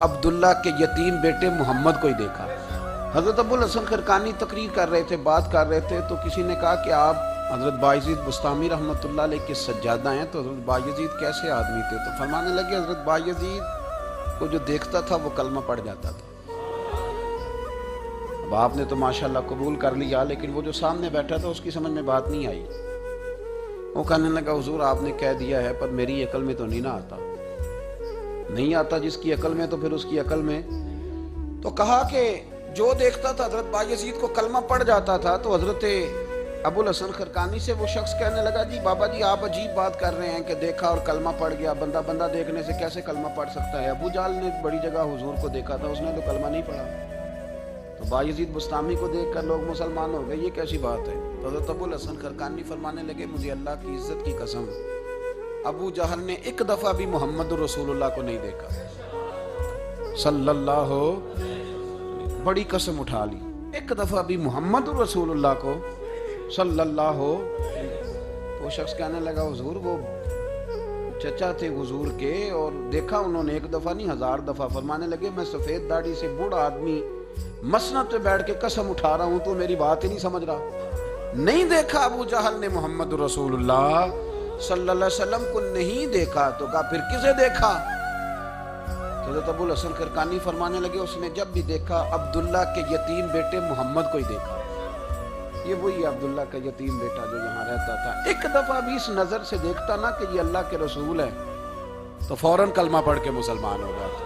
अब्दुल्ला के यतीम बेटे मोहम्मद को ही देखा। हजरत अबुल हसन खरकानी तकरीर कर रहे थे, बात कर रहे थे, तो किसी ने कहा कि आप हजरत बायजीद बुस्तामी रहमतुल्लाह अलैह के सज्जादा हैं, तो हजरत बायजीद कैसे आदमी थे? तो फरमाने लगे हजरत बायजीद को जो देखता था वो कलमा पड़ जाता था। अब आपने तो माशाल्लाह कबूल कर लिया, लेकिन वो जो सामने बैठा था उसकी समझ में बात नहीं आई। वो कहने लगा हुजूर आपने कह दिया है पर मेरी अकल में तो नहीं ना आता। नहीं आता जिसकी अकल में, तो फिर उसकी अकल में। तो कहा कि जो देखता था हजरत बायजीद को कलमा पड़ जाता था। तो हजरत अबुल हसन खरकानी से वो शख्स कहने लगा, जी बाबा जी आप अजीब बात कर रहे हैं कि देखा और कलमा पड़ गया। बंदा बंदा देखने से कैसे कलमा पड़ सकता है? अबू जाल ने बड़ी जगह हुजूर को देखा था, उसने तो कलमा नहीं पढ़ा। तो बायजीद बुस्तामी को देखकर लोग मुसलमान हो गए, ये कैसी बात है? तो हजरत अबुल हसन खरकानी फरमाने लगे, मुझे अल्लाह की इज्जत की कसम, अबू जहल ने एक दफा भी मोहम्मद रसूलुल्लाह को नहीं देखा सल्लल्लाहु, बड़ी कसम उठा ली, एक दफा भी मोहम्मद रसूलुल्लाह को सल्लल्लाहु। तो शख्स कहने लगा हुजूर वो चचा थे हुजूर के, और देखा उन्होंने एक दफा नहीं 1000 दफा। फरमाने लगे मैं सफेद दाढ़ी से बूढ़ा आदमी मसनद पे बैठ के कसम उठा रहा हूं, तो मेरी बात ही नहीं समझ रहा। नहीं देखा अबू जहल ने मोहम्मद रसूलुल्लाह सल्लल्लाहु अलैहि वसल्लम को नहीं देखा। तो कहा फिर किसे देखा? तो हज़रत अबुल हसन खरकानी फरमाने लगे उसने जब भी देखा अब्दुल्ला के यतीम बेटे मोहम्मद को ही देखा। ये वही अब्दुल्ला का यतीम बेटा जो यहाँ रहता था। एक दफा भी इस नजर से देखता ना कि ये अल्लाह के रसूल है, तो फौरन कलमा पढ़ के मुसलमान हो जाता।